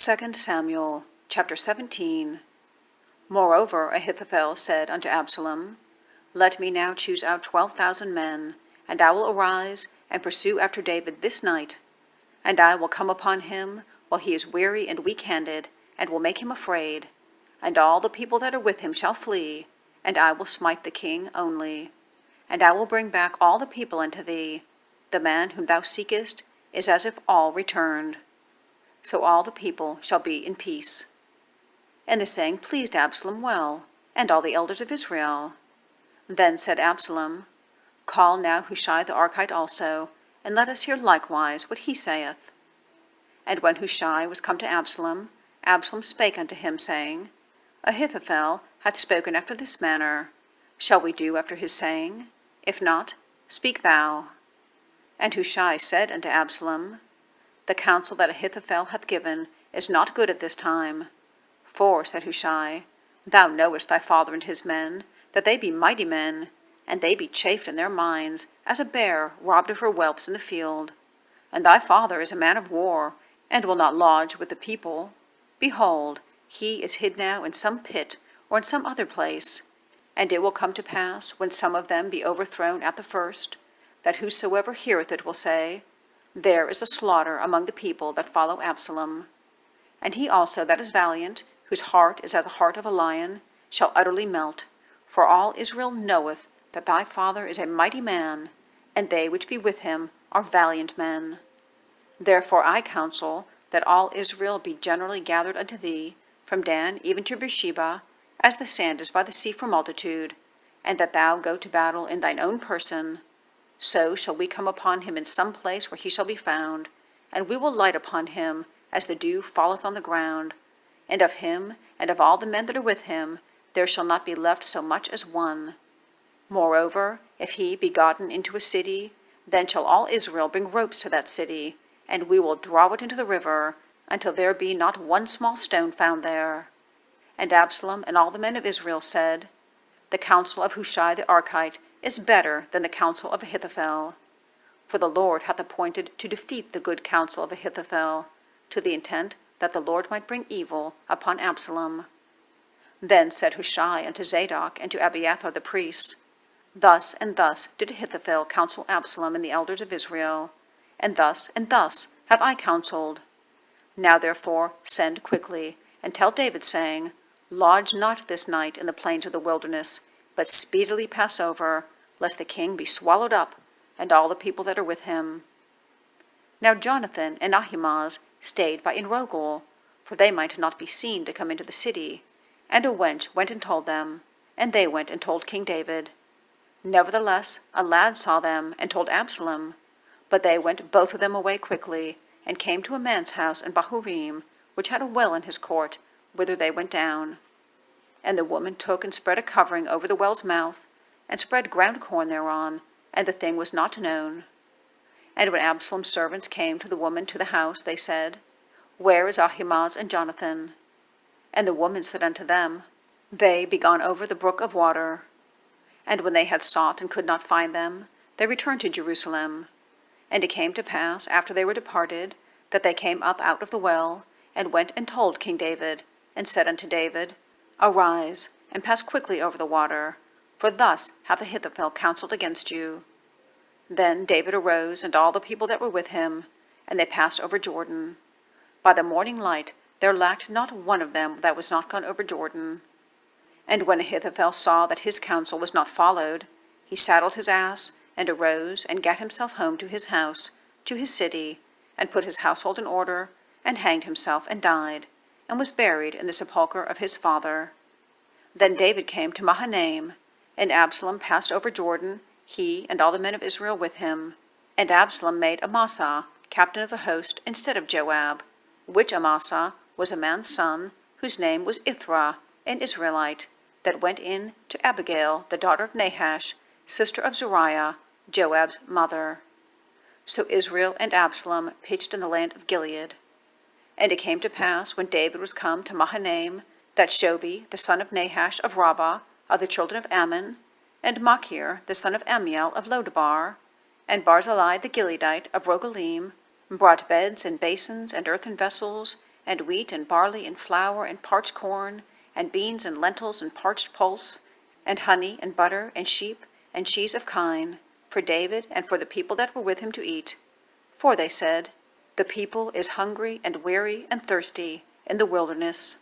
2 Samuel chapter 17. Moreover Ahithophel said unto Absalom, Let me now choose out 12,000 men, and I will arise and pursue after David this night. And I will come upon him while he is weary and weak-handed, and will make him afraid. And all the people that are with him shall flee, and I will smite the king only. And I will bring back all the people unto thee. The man whom thou seekest is as if all returned. So all the people shall be in peace. And the saying pleased Absalom well, and all the elders of Israel. Then said Absalom, Call now Hushai the Archite also, and let us hear likewise what he saith. And when Hushai was come to Absalom, Absalom spake unto him, saying, Ahithophel hath spoken after this manner. Shall we do after his saying? If not, speak thou. And Hushai said unto Absalom, The counsel that Ahithophel hath given is not good at this time. For, said Hushai, Thou knowest thy father and his men, that they be mighty men, and they be chafed in their minds, as a bear robbed of her whelps in the field. And thy father is a man of war, and will not lodge with the people. Behold, he is hid now in some pit, or in some other place. And it will come to pass, when some of them be overthrown at the first, that whosoever heareth it will say, There is a slaughter among the people that follow Absalom. And he also that is valiant, whose heart is as the heart of a lion, shall utterly melt. For all Israel knoweth that thy father is a mighty man, and they which be with him are valiant men. Therefore I counsel that all Israel be generally gathered unto thee, from Dan even to Beersheba, as the sand is by the sea for multitude, and that thou go to battle in thine own person. So shall we come upon him in some place where he shall be found, and we will light upon him as the dew falleth on the ground. And of him and of all the men that are with him there shall not be left so much as one. Moreover, if he be gotten into a city, then shall all Israel bring ropes to that city, and we will draw it into the river, until there be not one small stone found there. And Absalom and all the men of Israel said, The counsel of Hushai the Archite is better than the counsel of Ahithophel. For the Lord hath appointed to defeat the good counsel of Ahithophel, to the intent that the Lord might bring evil upon Absalom. Then said Hushai unto Zadok and to Abiathar the priests, Thus and thus did Ahithophel counsel Absalom and the elders of Israel, and thus have I counseled. Now therefore send quickly, and tell David, saying, Lodge not this night in the plains of the wilderness, but speedily pass over, lest the king be swallowed up, and all the people that are with him. Now Jonathan and Ahimaaz stayed by Enrogel, for they might not be seen to come into the city, and a wench went and told them, and they went and told King David. Nevertheless a lad saw them, and told Absalom, but they went both of them away quickly, and came to a man's house in Bahurim, which had a well in his court, whither they went down. And the woman took and spread a covering over the well's mouth, and spread ground corn thereon, and the thing was not known. And when Absalom's servants came to the woman to the house, they said, Where is Ahimaaz and Jonathan? And the woman said unto them, They be gone over the brook of water. And when they had sought and could not find them, they returned to Jerusalem. And it came to pass, after they were departed, that they came up out of the well, and went and told King David, and said unto David, Arise, and pass quickly over the water, for thus hath Ahithophel counselled against you. Then David arose, and all the people that were with him, and they passed over Jordan. By the morning light there lacked not one of them that was not gone over Jordan. And when Ahithophel saw that his counsel was not followed, he saddled his ass, and arose, and gat himself home to his house, to his city, and put his household in order, and hanged himself, and died, and was buried in the sepulchre of his father. Then David came to Mahanaim, and Absalom passed over Jordan, he and all the men of Israel with him. And Absalom made Amasa captain of the host instead of Joab, which Amasa was a man's son, whose name was Ithra, an Israelite, that went in to Abigail, the daughter of Nahash, sister of Zeruiah, Joab's mother. So Israel and Absalom pitched in the land of Gilead. And it came to pass, when David was come to Mahanaim, that Shobi, the son of Nahash of Rabbah, of the children of Ammon, and Machir, the son of Amiel of Lodabar, and Barzillai the Gileadite of Rogelim, brought beds and basins and earthen vessels, and wheat and barley and flour and parched corn, and beans and lentils and parched pulse, and honey and butter and sheep and cheese of kine, for David and for the people that were with him to eat. For they said, The people is hungry and weary and thirsty in the wilderness.